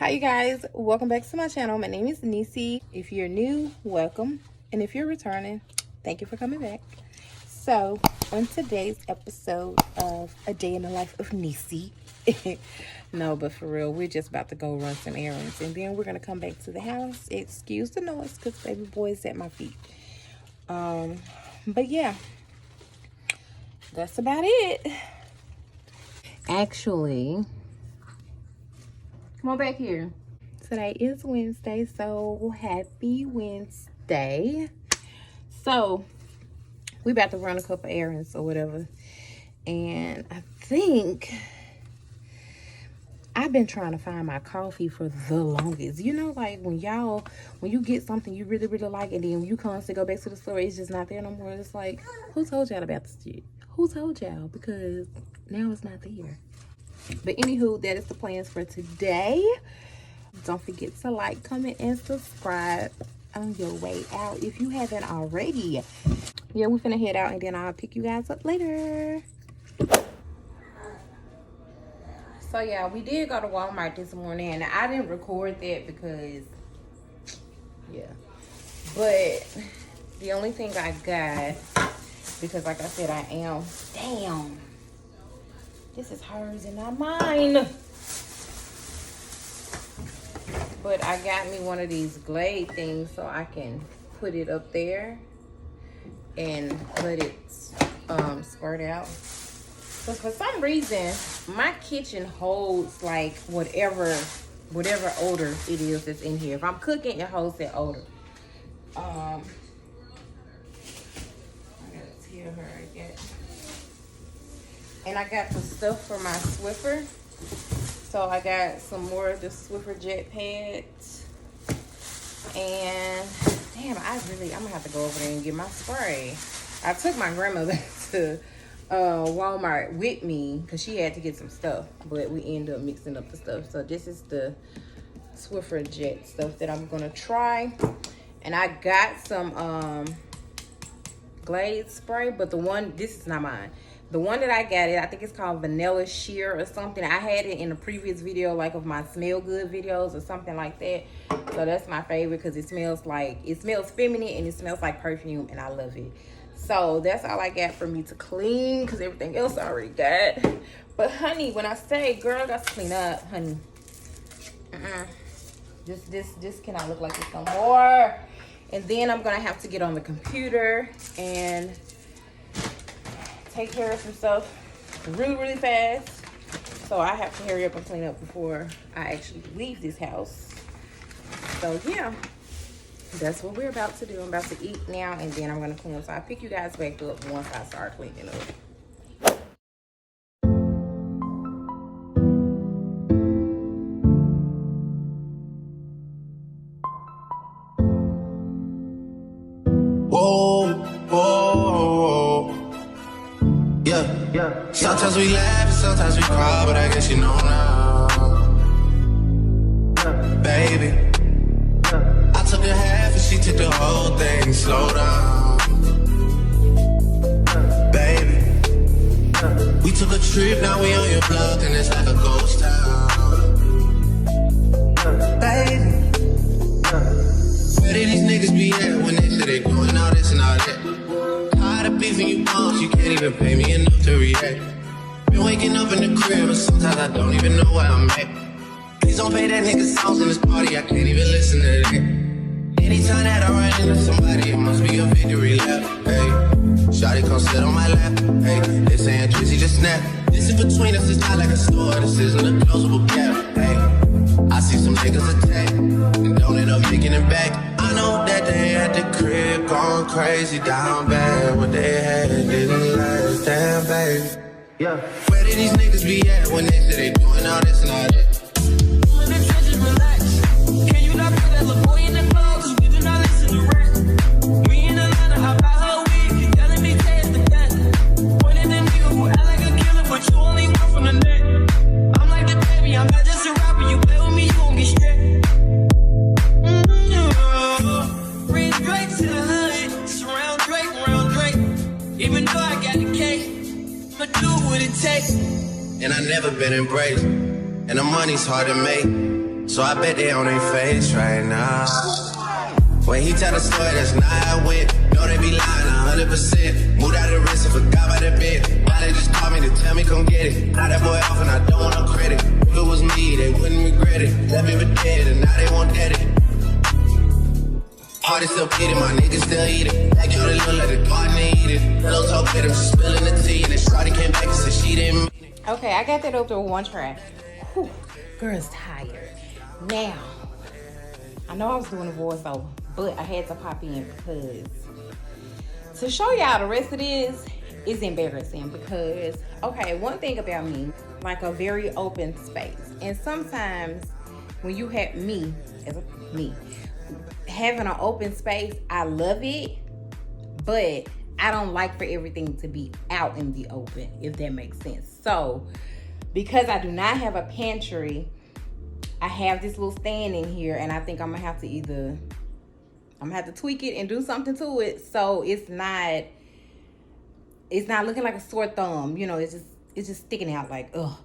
Hi you guys, welcome back to my channel. My name is Nisi. If you're new, welcome, and if you're returning, thank you for coming back. So on today's episode of A Day in the Life of Nisi, no, but for real, we're just about to go run some errands, and then we're gonna come back to the house. Excuse the noise because baby boy is at my feet. But yeah, that's about it. Actually, come on back here. Today is Wednesday, so happy Wednesday. So we about to run a couple errands or whatever, and I think I've been trying to find my coffee for the longest. You know, like when you get something you really like, and then when you constantly go back to the store, it's just not there no more. It's like, who told y'all about this shit? Who told y'all? Because now it's not there. But anywho, that is the plans for today. Don't forget to like, comment, and subscribe on your way out if you haven't already. Yeah, we're finna head out, and then I'll pick you guys up later. So yeah, we did go to Walmart this morning, and I didn't record that because, yeah. But the only thing I got, because like I said, damn, this is hers and not mine. But I got me one of these Glade things so I can put it up there and let it squirt out. But for some reason, my kitchen holds like whatever odor it is that's in here. If I'm cooking, it holds that odor. I gotta tell her I got. And I got the stuff for my Swiffer. So I got some more of the Swiffer jet pads. And damn, I'm gonna have to go over there and get my spray. I took my grandmother to Walmart with me because she had to get some stuff, but we ended up mixing up the stuff. So this is the Swiffer jet stuff that I'm gonna try. And I got some Glade spray, but this is not mine. The one that I got, I think it's called Vanilla Sheer or something. I had it in a previous video, like of my smell good videos or something like that. So that's my favorite because it smells feminine and it smells like perfume, and I love it. So that's all I got for me to clean because everything else I already got. But honey, when I say girl, I got to clean up, honey. This cannot look like this no more. And then I'm gonna have to get on the computer and take care of some stuff really fast. So I have to hurry up and clean up before I actually leave this house. So yeah, that's what we're about to do. I'm about to eat now, and then I'm gonna clean up. So I'll pick you guys back up once I start cleaning up. Sometimes we laugh and sometimes we cry, but I guess you know now. Baby, I took a half and she took the whole thing. Slow down. Baby, we took a trip, now we on your block and it's like a ghost town. Baby, where did these niggas be at when they say they doing all this and all that? Tired of beefing you punks, you can't even pay me enough to react. Been waking up in the crib, and sometimes I don't even know where I'm at. Please don't pay that nigga songs in this party, I can't even listen to that. Anytime that I run into somebody, it must be a victory lap. Hey, shawty come sit on my lap. Hey, this ain't Drizzy, just snap. This is between us, it's not like a store, this isn't a closable gap. Hey, I see some niggas attack and don't end up making it back. I know that they at the crib going crazy down bad. What they had didn't last, damn baby. Yeah. Where did these niggas be at when they say they doing all this and all that? In the trenches, relax. Can you not feel that little boy in the club? Cause we do not listen to rap. Me in Atlanta, hop out her wig. You telling me taste the gun. Pointing the nigga who act like a killer, but you only one from the net. I'm like the baby, I'm not just a rapper. You play with me, you won't get straight. Bring Drake to the hood. Surround Drake, round Drake. Even though I got the cake, but do what it takes. And I never been embraced. And the money's hard to make. So I bet they on their face right now. When he tell the story, that's not how it went. No, they be lying 100%. Moved out of the wrist and forgot about the bed. Why they just called me to tell me come get it? Now that boy off and I don't want no credit. If it was me, they wouldn't regret it. Left me for dead and now they won't dead it. Party still bleeding, my niggas still eat it. Like you the little let the garden eat it. Pillows talk with him, she spilling the tea. And then Shawty came back and said she didn't mean it. Okay, I got that up to one try. Whew, girl's tired. Now, I know I was doing a voiceover, but I had to pop in because to show y'all the rest of this is embarrassing because, okay, one thing about me, like a very open space. And sometimes when you have me, having an open space, I love it, but I don't like for everything to be out in the open, if that makes sense. So, because I do not have a pantry, I have this little stand in here, and I think I'm gonna have to tweak it and do something to it so it's not looking like a sore thumb. You know, it's just sticking out like ugh.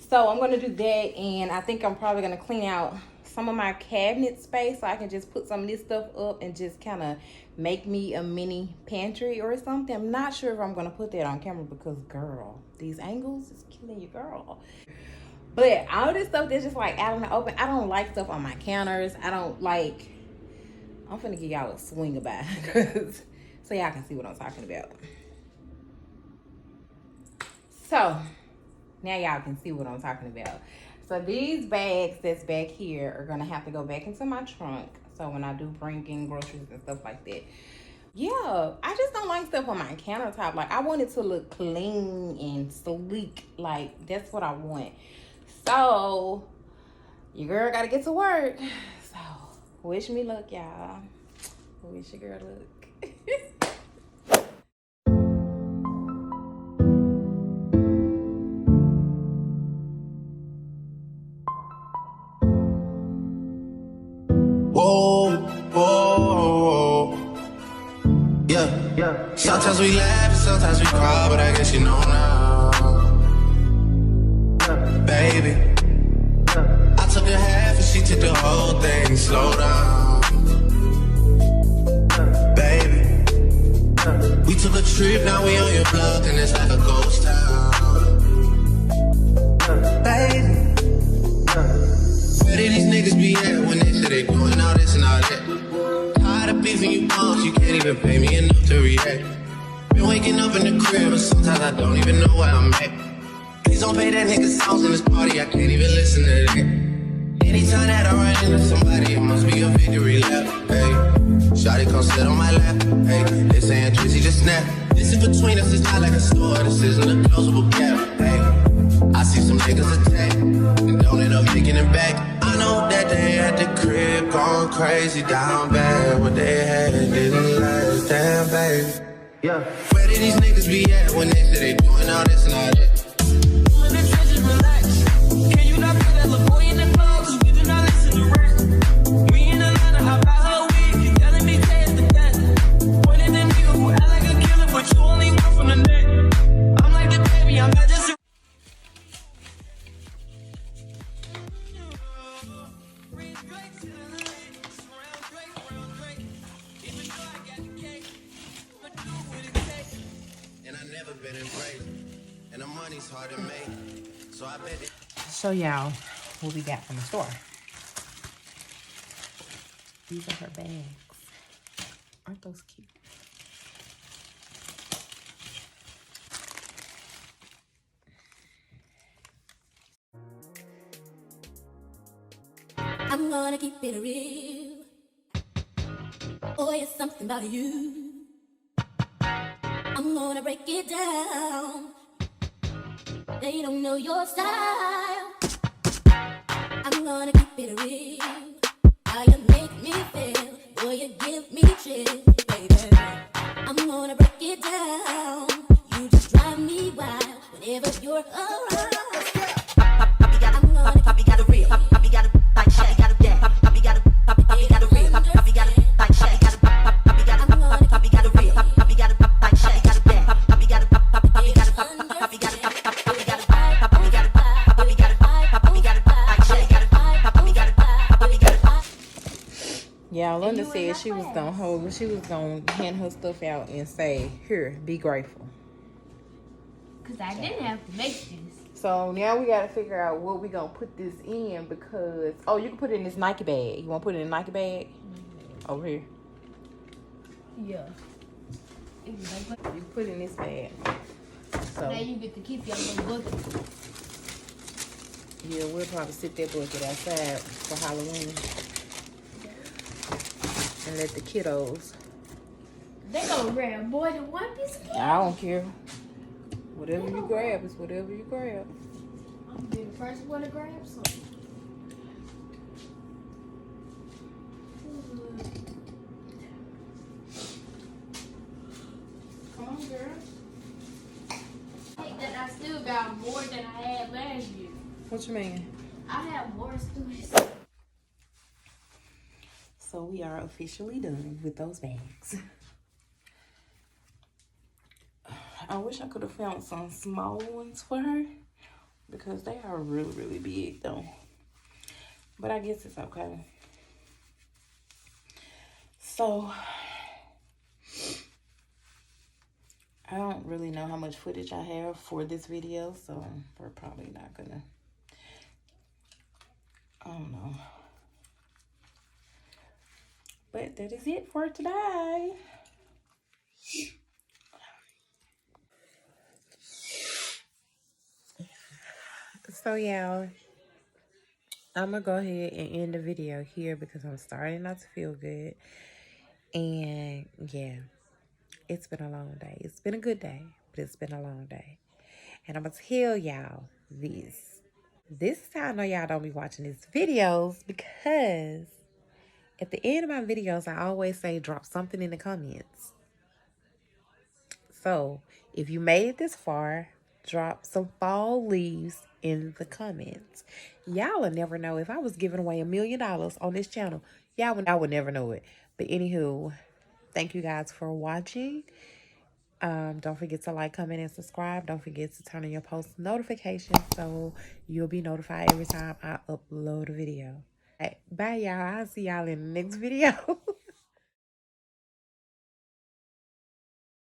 So I'm gonna do that, and I think I'm probably gonna clean out some of my cabinet space so I can just put some of this stuff up and just kind of make me a mini pantry or something. I'm not sure if I'm gonna put that on camera because girl, these angles is killing you, girl. But all this stuff that's just like out in the open, I don't like stuff on my counters. I'm finna give y'all a swing about it so y'all can see what I'm talking about. So now y'all can see what I'm talking about. So these bags that's back here are gonna have to go back into my trunk. So when I do bring in groceries and stuff like that. Yeah, I just don't like stuff on my countertop. Like I want it to look clean and sleek. Like that's what I want. So your girl gotta get to work. So wish me luck, y'all. Wish your girl luck. Yeah. Sometimes we laugh and sometimes we cry, but I guess you know now. Baby, I took a half and she took the whole thing. Slow down, baby. We took a trip, now we on your block and it's like a ghost town. Baby, where did these niggas be at when they say they doing all this and all that? Tired of beefing you punks, you can't even pay me enough to react. Been waking up in the crib and sometimes I don't even know where I'm at. Please don't pay that nigga songs in this party, I can't even listen to that. Anytime that I run into somebody, it must be a victory lap. Hey, shawty come sit on my lap. Hey, they saying Tracy just snap. This in between us is not like a store, this isn't a closable gap. Hey, I see some niggas attack and don't end up making it back. I know that they at the crib going crazy down bad. What they had didn't last, damn baby. Yeah. Where did these niggas be at when they say they doing all this and all that? Can you not put that little boy in the club? Cause we do not listen to rap. We in Atlanta, how about her wig? You telling me taste the death. Pointed at you, act like a killer, but you only one from the neck. I'm like the baby, I'm not just a and the money's hard to make, so I bet it. Show y'all what we got from the store. These are her bags. Aren't those cute? I'm gonna keep it real. Oh, it's something about you. I'm gonna break it down. They don't know your style. I'm gonna keep it real. How you make me feel. Boy, you give me chills, baby. I'm gonna break it down. You just drive me wild whenever you're around. Poppy got a real. Poppy got a like. Poppy got a yeah. Poppy got a real. Poppy got a like. Poppy got a Poppy got a real. Poppy got a like. Poppy got a yeah. Poppy got a Poppy got a Poppy got a Poppy got a Poppy got a Poppy got a Poppy got a like. Poppy got a said she was gonna hand her stuff out and say, "Here, be grateful." Cause I didn't have to make this. So now we gotta figure out what we gonna put this in because you can put it in this Nike bag. You wanna put it in a Nike bag? Over here. Yeah. You can put it in this bag. So now you get to keep your little bucket. Yeah, we'll probably sit that bucket outside for Halloween. And let the kiddos. They gonna grab more than one piece of candy. I don't care. Whatever you grab is whatever you grab. I'm gonna be the first one to grab something. Come on, girl. I think that I still got more than I had last year. What you mean? I have more students. So we are officially done with those bags. I wish I could have found some small ones for her because they are really, really big though. But I guess it's okay. So I don't really know how much footage I have for this video, so we're probably not gonna, I don't know. But that is it for today. So y'all, I'm gonna go ahead and end the video here because I'm starting not to feel good. And yeah, it's been a long day. It's been a good day, but it's been a long day. And I'm gonna tell y'all this. This is how I know y'all don't be watching these videos because at the end of my videos, I always say drop something in the comments. So if you made it this far, drop some fall leaves in the comments. Y'all will never know. If I was giving away $1 million on this channel, y'all would never know it. But anywho, thank you guys for watching. Don't forget to like, comment, and subscribe. Don't forget to turn on your post notifications so you'll be notified every time I upload a video. Bye, y'all. I'll see y'all in the next video.